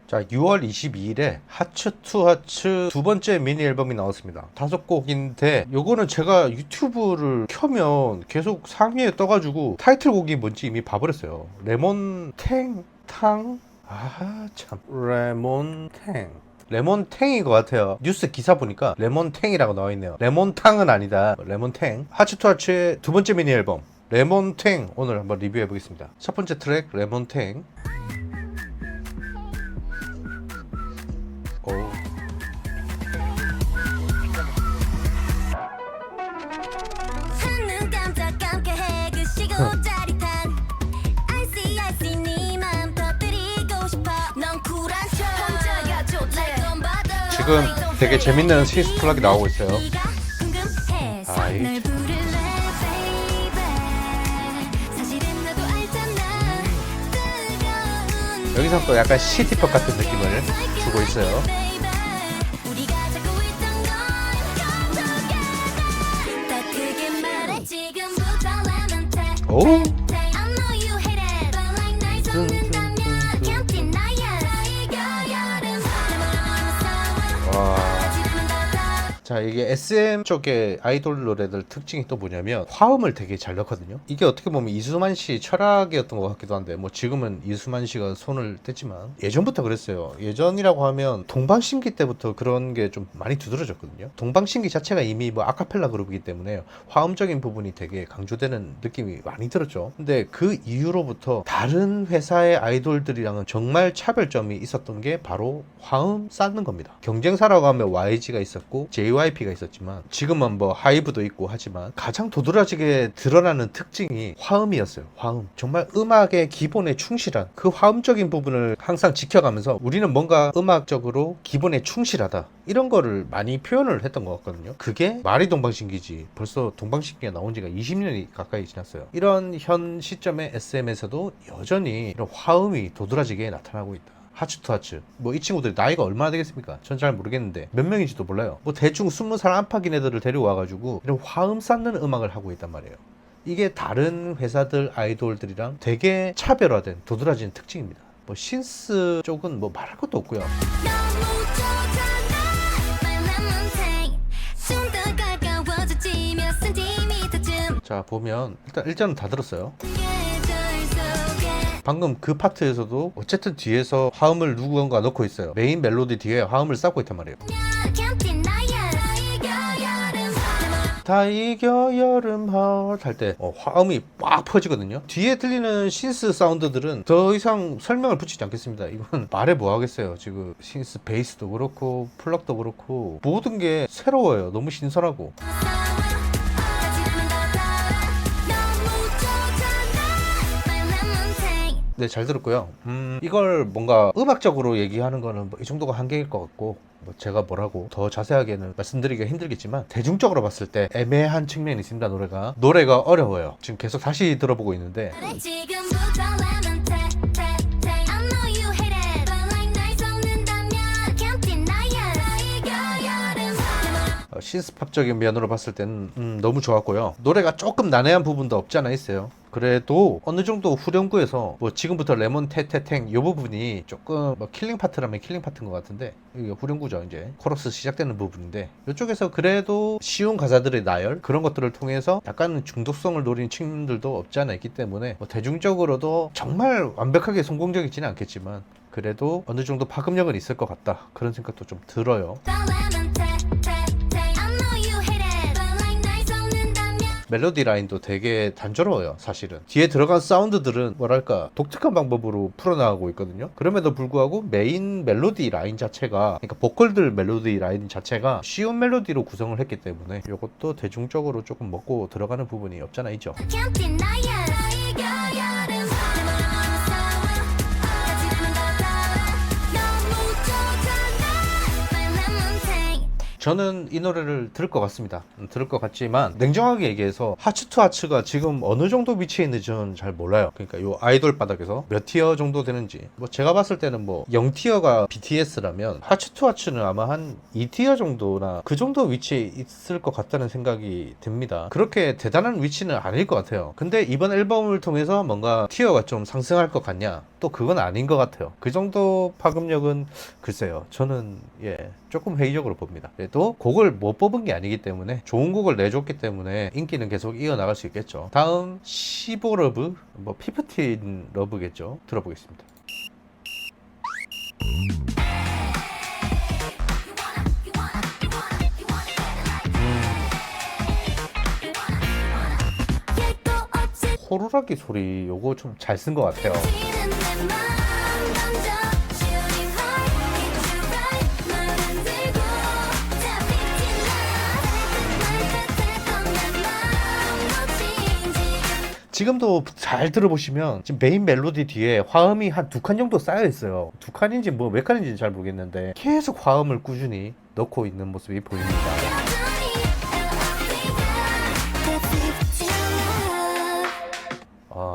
자, 6월 22일에 하츠 투 하츠 두 번째 미니 앨범이 나왔습니다. 5곡인데 요거는 제가 유튜브를 켜면 계속 상위에 떠가지고 타이틀곡이 뭔지 이미 봐버렸어요. 레몬탱 탕? 아 참, 레몬탱, 레몬탱인 것 같아요. 뉴스 기사 보니까 레몬탱이라고 나와있네요. 레몬탕은 아니다. 레몬탱. 하츠 투 하츠의 두 번째 미니 앨범 레몬탱 오늘 한번 리뷰해 보겠습니다. 첫 번째 트랙 레몬탱. 지금 되게 재밌는 시스 플락이 나오고 있어요. 아, 이 여기서 또 약간 시티팝 같은 느낌을 주고 있어요. 오. 자, 이게 SM 쪽의 아이돌 노래들 특징이 또 뭐냐면 화음을 되게 잘 넣거든요. 이게 어떻게 보면 이수만 씨 철학이었던 것 같기도 한데, 뭐 지금은 이수만 씨가 손을 뗐지만 예전부터 그랬어요. 예전이라고 하면 동방신기 때부터 그런 게 좀 많이 두드러졌거든요. 동방신기 자체가 이미 뭐 아카펠라 그룹이기 때문에 화음적인 부분이 되게 강조되는 느낌이 많이 들었죠. 근데 그 이후로부터 다른 회사의 아이돌들이랑은 정말 차별점이 있었던 게 바로 화음 쌓는 겁니다. 경쟁사라고 하면 YG가 있었고 JYP가 있었지만 지금은 뭐 하이브도 있고 하지만 가장 도드라지게 드러나는 특징이 화음이었어요. 화음. 정말 음악의 기본에 충실한 그 화음적인 부분을 항상 지켜가면서 우리는 뭔가 음악적으로 기본에 충실하다, 이런 거를 많이 표현을 했던 것 같거든요. 그게 말이 동방신기지, 벌써 동방신기가 나온 지가 20년이 가까이 지났어요. 이런 현 시점의 SM에서도 여전히 이런 화음이 도드라지게 나타나고 있다. 하츠 투 하츠. 뭐 이 친구들이 나이가 얼마나 되겠습니까? 전 잘 모르겠는데 몇 명인지도 몰라요. 뭐 대충 20살 안팎인 애들을 데려와가지고 이런 화음 쌓는 음악을 하고 있단 말이에요. 이게 다른 회사들 아이돌들이랑 되게 차별화된 도드라지는 특징입니다. 뭐 신스 쪽은 뭐 말할 것도 없고요. 자, 보면 일단은 다 들었어요. 방금 그 파트에서도 어쨌든 뒤에서 화음을 누군가 넣고 있어요. 메인 멜로디 뒤에 화음을 쌓고 있단 말이에요. 다 이겨 여름 헛 할 때 화음이 빡 퍼지거든요. 뒤에 들리는 신스 사운드들은 더 이상 설명을 붙이지 않겠습니다. 이건 말해 뭐 하겠어요. 지금 신스 베이스도 그렇고 플럭도 그렇고 모든 게 새로워요. 너무 신선하고. 네, 잘 들었고요. 이걸 뭔가 음악적으로 얘기하는 거는 뭐 이 정도가 한계일 것 같고, 뭐 제가 뭐라고 더 자세하게는 말씀드리기가 힘들겠지만 대중적으로 봤을 때 애매한 측면이 있습니다. 노래가 어려워요. 지금 계속 다시 들어보고 있는데 신스팝적인 면으로 봤을 때는 너무 좋았고요. 노래가 조금 난해한 부분도 없지 않아 있어요. 그래도 어느 정도 후렴구에서 뭐 지금부터 레몬 테테탱 요 부분이 조금 뭐 킬링 파트라면 킬링 파트인 것 같은데, 이게 후렴구죠. 이제 코러스 시작되는 부분인데 이쪽에서 그래도 쉬운 가사들의 나열, 그런 것들을 통해서 약간 중독성을 노린 측면들도 없지 않아 있기 때문에 뭐 대중적으로도 정말 완벽하게 성공적이지는 않겠지만 그래도 어느 정도 파급력은 있을 것 같다, 그런 생각도 좀 들어요. 멜로디 라인도 되게 단조로워요. 사실은 뒤에 들어간 사운드들은 뭐랄까 독특한 방법으로 풀어나가고 있거든요. 그럼에도 불구하고 메인 멜로디 라인 자체가, 그러니까 보컬들 멜로디 라인 자체가 쉬운 멜로디로 구성을 했기 때문에 이것도 대중적으로 조금 먹고 들어가는 부분이 없잖아 있죠. 저는 이 노래를 들을 것 같습니다. 들을 것 같지만 냉정하게 얘기해서 하츠 투 하츠가 지금 어느 정도 위치에 있는지 저는 잘 몰라요. 그러니까 요 아이돌 바닥에서 몇 티어 정도 되는지, 뭐 제가 봤을 때는 뭐 0티어가 BTS라면 하츠 투 하츠는 아마 한 2티어 정도나 그 정도 위치에 있을 것 같다는 생각이 듭니다. 그렇게 대단한 위치는 아닐 것 같아요. 근데 이번 앨범을 통해서 뭔가 티어가 좀 상승할 것 같냐, 또 그건 아닌 것 같아요. 그 정도 파급력은 글쎄요. 저는 조금 회의적으로 봅니다. 그래도 곡을 못 뽑은 게 아니기 때문에 좋은 곡을 내줬기 때문에 인기는 계속 이어나갈 수 있겠죠. 다음 15러브, 뭐 15러브겠죠. 들어보겠습니다. 호루라기 소리 요거 좀 잘 쓴 것 같아요. 지금도 잘 들어보시면 지금 메인 멜로디 뒤에 화음이 한 2칸 정도 쌓여 있어요. 2칸인지 뭐 몇 칸인지 잘 모르겠는데 계속 화음을 꾸준히 넣고 있는 모습이 보입니다.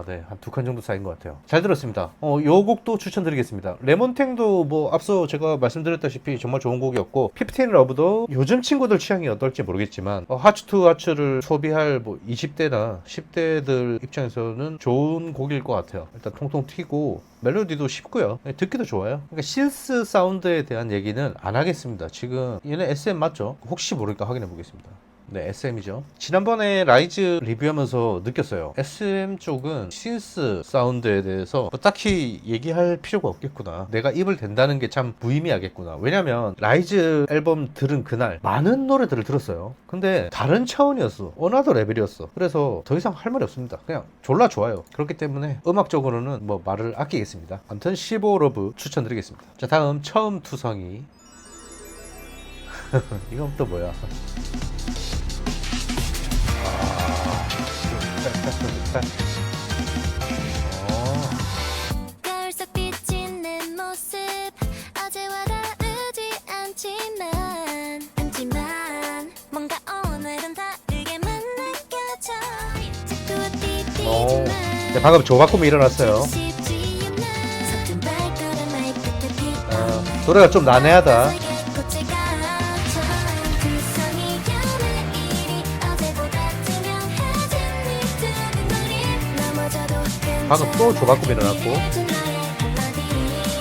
네. 한 2칸 정도 쌓인 것 같아요. 잘 들었습니다. 요 곡도 추천드리겠습니다. 레몬탱도 뭐 앞서 제가 말씀드렸다시피 정말 좋은 곡이었고 15러브도 요즘 친구들 취향이 어떨지 모르겠지만 하츠 투 하츠를 소비할 뭐 20대나 10대들 입장에서는 좋은 곡일 것 같아요. 일단 통통 튀고 멜로디도 쉽고요. 듣기도 좋아요. 그러니까 신스 사운드에 대한 얘기는 안 하겠습니다. 지금 얘네 SM 맞죠? 혹시 모르니까 확인해 보겠습니다. 네, SM이죠. 지난번에 라이즈 리뷰하면서 느꼈어요. SM 쪽은 신스 사운드에 대해서 뭐 딱히 얘기할 필요가 없겠구나. 내가 입을 댄다는 게 참 무의미하겠구나. 왜냐면 라이즈 앨범 들은 그날 많은 노래들을 들었어요. 근데 다른 차원이었어. 어나더 레벨이었어. 그래서 더 이상 할 말이 없습니다. 그냥 졸라 좋아요. 그렇기 때문에 음악적으로는 뭐 말을 아끼겠습니다. 아무튼 15러브 추천드리겠습니다. 자, 다음 처음 투성이. 이건 또 뭐야? 거울 속 비친 내 모습 어제와 다르지 않지만 뭔가 오늘은 다르게만 느껴져. 자꾸 띠띠지만 네, 방금 조바꿈이 일어났어요. 노래가 좀 난해하다. 방금 또 조바꿈이 일어났고.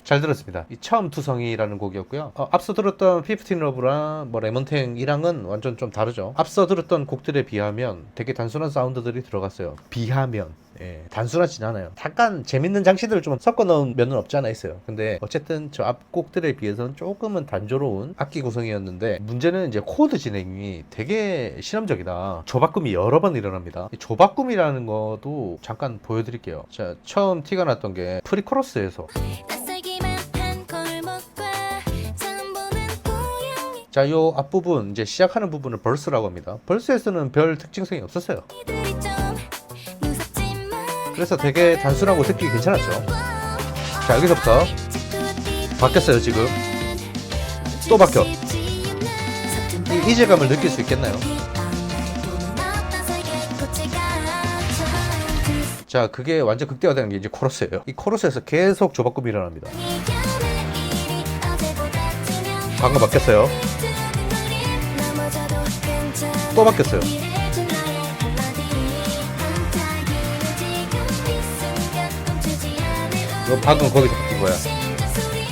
잘 들었습니다. 이 처음 투성이라는 곡이었고요. 앞서 들었던 15러브랑 뭐 레몬탱이랑은 완전 좀 다르죠. 앞서 들었던 곡들에 비하면 되게 단순한 사운드들이 들어갔어요. 비하면 단순하진 않아요. 약간 재밌는 장치들을 좀 섞어 넣은 면은 없지 않아 있어요. 근데 어쨌든 저 앞 곡들에 비해서는 조금은 단조로운 악기 구성이었는데 문제는 이제 코드 진행이 되게 실험적이다. 조바꿈이 여러 번 일어납니다. 이 조바꿈이라는 것도 잠깐 보여드릴게요. 자, 처음 티가 났던 게 프리코러스에서 자, 요 앞부분 이제 시작하는 부분을 벌스라고 합니다. 벌스에서는 별 특징성이 없었어요. 그래서 되게 단순하고 듣기 괜찮았죠. 자, 여기서부터 바뀌었어요. 지금 또 바뀌어. 이 이질감을 느낄 수 있겠나요? 자, 그게 완전 극대화되는 게 이제 코러스예요. 이 코러스에서 계속 조바꿈이 일어납니다. 방금 바뀌었어요. 또 바뀌었어요. 방금 거기서 바뀐 거야.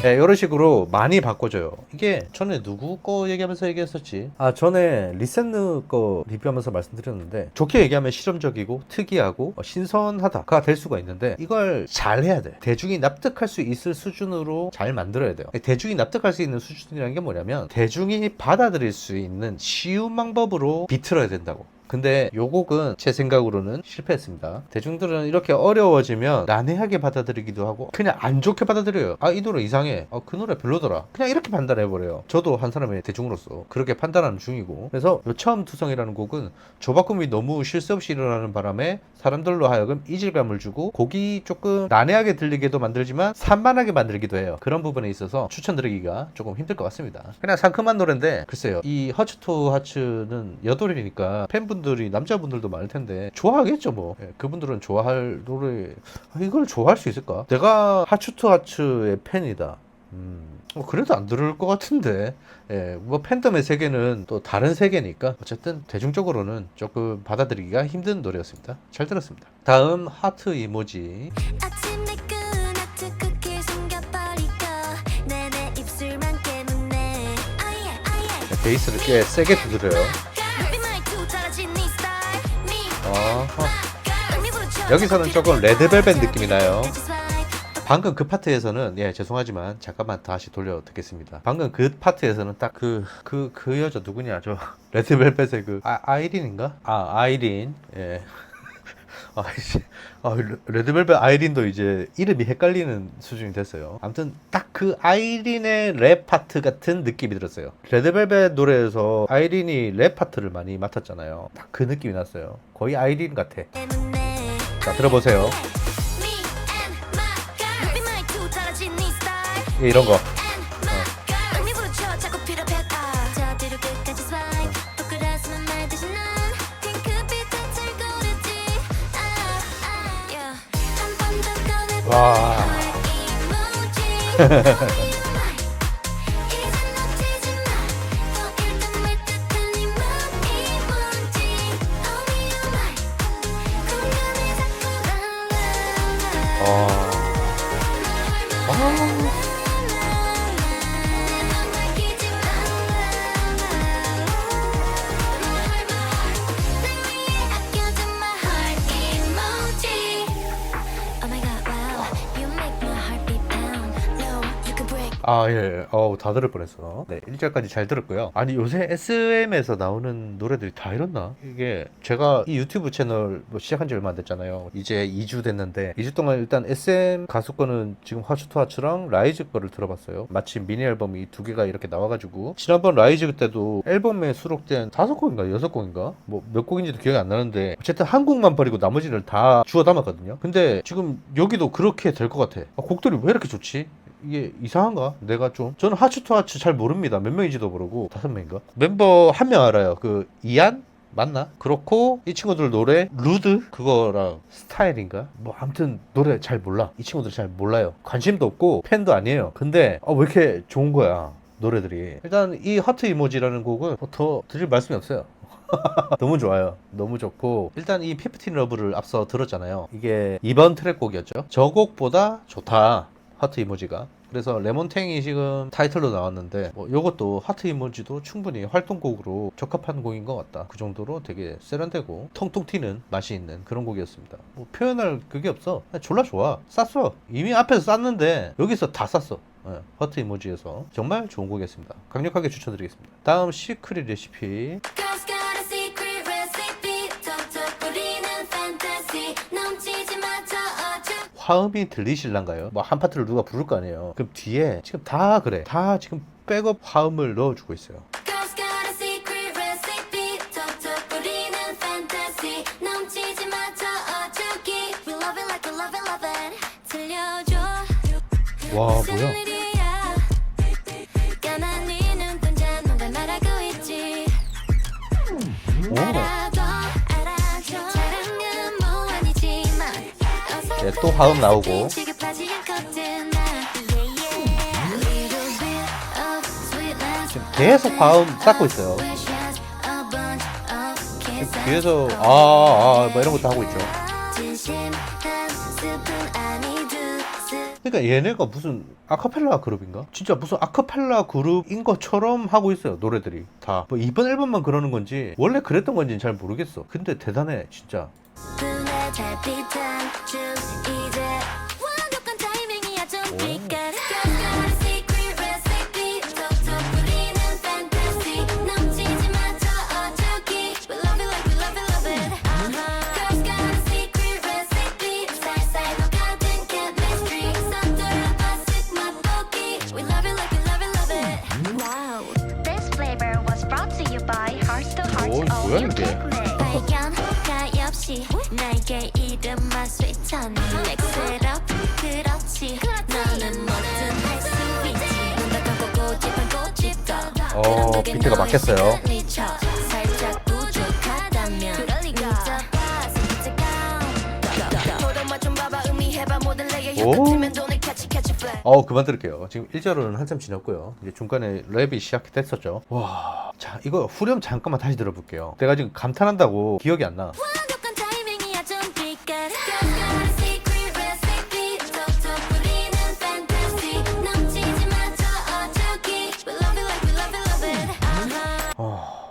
네, 이런 식으로 많이 바꿔줘요. 이게 전에 누구 거 얘기하면서 얘기했었지? 전에 리센느 거 리뷰하면서 말씀드렸는데 좋게 얘기하면 실험적이고 특이하고 신선하다가 될 수가 있는데 이걸 잘 해야 돼. 대중이 납득할 수 있을 수준으로 잘 만들어야 돼요. 대중이 납득할 수 있는 수준이라는 게 뭐냐면 대중이 받아들일 수 있는 쉬운 방법으로 비틀어야 된다고. 근데 요 곡은 제 생각으로는 실패했습니다. 대중들은 이렇게 어려워지면 난해하게 받아들이기도 하고 그냥 안 좋게 받아들여요. 이 노래 이상해. 그 노래 별로더라. 그냥 이렇게 판단해버려요. 저도 한 사람의 대중으로서 그렇게 판단하는 중이고. 그래서 요 처음 투성이라는 곡은 조바꿈이 너무 쉴 새 없이 일어나는 바람에 사람들로 하여금 이질감을 주고 곡이 조금 난해하게 들리게도 만들지만 산만하게 만들기도 해요. 그런 부분에 있어서 추천드리기가 조금 힘들 것 같습니다. 그냥 상큼한 노래인데 글쎄요. 이 하츠 투 하츠는 여돌이니까 팬분들이 남자분들도 많을 텐데 좋아하겠죠 뭐. 그분들은 좋아할 노래. 이걸 좋아할 수 있을까? 내가 하츠 투 하츠의 팬이다. 그래도 안 들을 것 같은데. 뭐 팬덤의 세계는 또 다른 세계니까 어쨌든 대중적으로는 조금 받아들이기가 힘든 노래였습니다. 잘 들었습니다. 다음 하트 이모지. 아침 내 끈 베이스를 꽤 세게 두드려요. 여기서는 조금 레드벨벳 느낌이 나요. 방금 그 파트에서는 죄송하지만 잠깐만 다시 돌려 듣겠습니다. 방금 그 파트에서는 딱 그 여자 누구냐, 저 레드벨벳의 아이린인가? 아이린. 레드벨벳 아이린도 이제 이름이 헷갈리는 수준이 됐어요. 아무튼 딱 그 아이린의 랩 파트 같은 느낌이 들었어요. 레드벨벳 노래에서 아이린이 랩 파트를 많이 맡았잖아요. 딱 그 느낌이 났어요. 거의 아이린 같아. 자, 들어보세요. 이런 거. 와. 예. 다 들을 뻔했어. 네, 1절까지 잘 들었고요. 아니, 요새 SM에서 나오는 노래들이 다 이렇나? 이게 제가 이 유튜브 채널 시작한 지 얼마 안 됐잖아요. 이제 2주 됐는데 2주 동안 일단 SM 가수 거는 지금 화추토하츠랑 라이즈 거를 들어봤어요. 마침 미니 앨범이 2개가 이렇게 나와가지고 지난번 라이즈 때도 앨범에 수록된 5곡인가 6곡인가 뭐 몇 곡인지도 기억이 안 나는데 어쨌든 한 곡만 버리고 나머지를 다 주워 담았거든요. 근데 지금 여기도 그렇게 될 것 같아. 곡들이 왜 이렇게 좋지? 이게 이상한가? 저는 하츠토하츠 잘 모릅니다. 몇 명인지도 모르고 5명인가? 멤버 한 명 알아요. 이안? 맞나? 그렇고 이 친구들 노래 루드? 그거랑 스타일인가? 뭐 아무튼 노래 잘 몰라. 이 친구들 잘 몰라요. 관심도 없고 팬도 아니에요. 근데 왜 이렇게 좋은 거야 노래들이. 일단 이 하트 이모지라는 곡은 더 드릴 말씀이 없어요. 너무 좋아요. 너무 좋고 일단 이 15 러브를 앞서 들었잖아요. 이게 2번 트랙 곡이었죠. 저 곡보다 좋다. 하트 이모지가. 그래서 레몬탱이 지금 타이틀로 나왔는데 요것도 하트 이모지도 충분히 활동곡으로 적합한 곡인 것 같다. 그 정도로 되게 세련되고 통통 튀는 맛이 있는 그런 곡이었습니다. 표현할 그게 없어. 그냥 졸라 좋아. 쌌어. 이미 앞에서 쌌는데 여기서 다 쌌어. 하트 이모지에서 정말 좋은 곡이었습니다. 강력하게 추천드리겠습니다. 다음 시크릿 레시피. 화음이 들리실란가요? 한 파트를 누가 부를 거 아니에요. 그럼 뒤에 지금 다 그래. 다 지금 백업 화음을 넣어주고 있어요. 와, 뭐야? 네, 또 화음 나오고. 지금 계속 화음 쌓고 있어요. 지금 뒤에서 뭐 이런 것도 하고 있죠. 그러니까 얘네가 무슨 아카펠라 그룹인가? 진짜 무슨 아카펠라 그룹인 것처럼 하고 있어요. 노래들이 다. 이번 앨범만 그러는 건지 원래 그랬던 건지는 잘 모르겠어. 근데 대단해 진짜. 오, 뭐야 이게? 비트가 막혔어요. 그만 들을게요. 지금 1절은 한참 지났고요. 이제 중간에 랩이 시작됐었죠. 와, 자, 이거 후렴 잠깐만 다시 들어볼게요. 내가 지금 감탄한다고 기억이 안 나.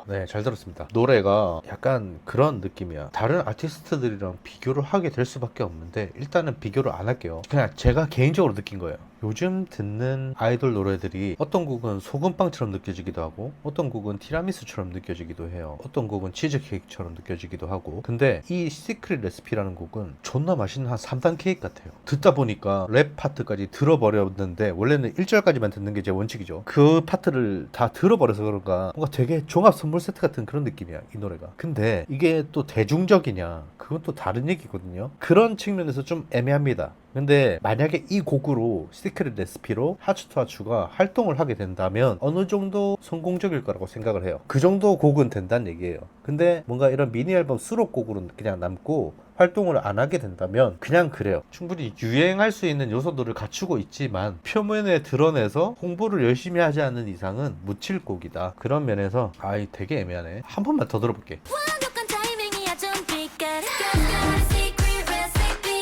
네, 잘 들었습니다. 노래가 약간 그런 느낌이야. 다른 아티스트들이랑 비교를 하게 될 수밖에 없는데 일단은 비교를 안 할게요. 그냥 제가 개인적으로 느낀 거예요. 요즘 듣는 아이돌 노래들이 어떤 곡은 소금빵처럼 느껴지기도 하고 어떤 곡은 티라미수처럼 느껴지기도 해요. 어떤 곡은 치즈케이크처럼 느껴지기도 하고. 근데 이 시크릿 레시피라는 곡은 존나 맛있는 한 3단 케이크 같아요. 듣다 보니까 랩 파트까지 들어버렸는데 원래는 1절까지만 듣는 게 제 원칙이죠. 그 파트를 다 들어버려서 그런가 뭔가 되게 종합 선물 세트 같은 그런 느낌이야, 이 노래가. 근데 이게 또 대중적이냐, 그건 또 다른 얘기거든요. 그런 측면에서 좀 애매합니다. 근데 만약에 이 곡으로 시크릿 레시피로 하츠투하츠가 활동을 하게 된다면 어느 정도 성공적일 거라고 생각을 해요. 그 정도 곡은 된다는 얘기예요. 근데 뭔가 이런 미니 앨범 수록곡으로는 그냥 남고 활동을 안 하게 된다면 그냥 그래요. 충분히 유행할 수 있는 요소들을 갖추고 있지만 표면에 드러내서 홍보를 열심히 하지 않는 이상은 묻힐 곡이다. 그런 면에서 되게 애매하네. 한 번만 더 들어볼게. 완벽한 타이밍이야 좀 빛깔 Secret recipe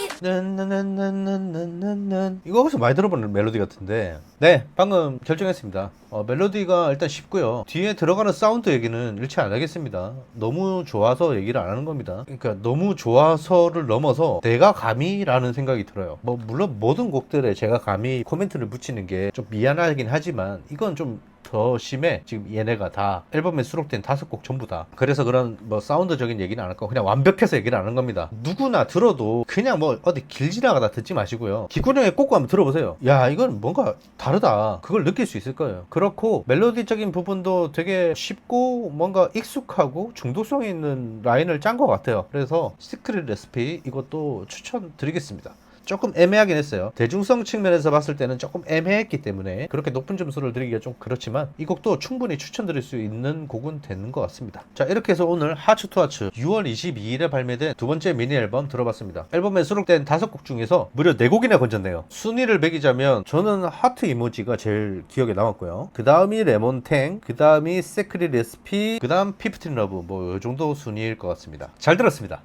이거 어디서 많이 들어보는 멜로디 같은데. 네, 방금 결정했습니다. 멜로디가 일단 쉽고요. 뒤에 들어가는 사운드 얘기는 일체 안 하겠습니다. 너무 좋아서 얘기를 안 하는 겁니다. 그러니까 너무 좋아서를 넘어서 내가 감히라는 생각이 들어요. 뭐 물론 모든 곡들에 제가 감히 코멘트를 붙이는 게 좀 미안하긴 하지만 이건 좀 더 심해. 지금 얘네가 다 앨범에 수록된 5곡 전부 다. 그래서 그런 뭐 사운드적인 얘기는 안 할 거고 그냥 완벽해서 얘기를 안 하는 겁니다. 누구나 들어도 그냥 뭐 어디 길 지나가다 듣지 마시고요. 기구령에 꽂고 한번 들어보세요. 야, 이건 뭔가 다르다. 그걸 느낄 수 있을 거예요. 그렇고 멜로디적인 부분도 되게 쉽고 뭔가 익숙하고 중독성 있는 라인을 짠 것 같아요. 그래서 시크릿 레시피 이것도 추천드리겠습니다. 조금 애매하긴 했어요. 대중성 측면에서 봤을 때는 조금 애매했기 때문에 그렇게 높은 점수를 드리기가 좀 그렇지만 이 곡도 충분히 추천드릴 수 있는 곡은 되는 것 같습니다. 자, 이렇게 해서 오늘 하츠투하츠 6월 22일에 발매된 두 번째 미니 앨범 들어봤습니다. 앨범에 수록된 5곡 중에서 무려 4곡이나 건졌네요. 순위를 매기자면 저는 하트 이모지가 제일 기억에 남았고요. 그 다음이 레몬탱, 그 다음이 시크릿 레시피, 그 다음 피프틴 러브, 뭐 이 정도 순위일 것 같습니다. 잘 들었습니다.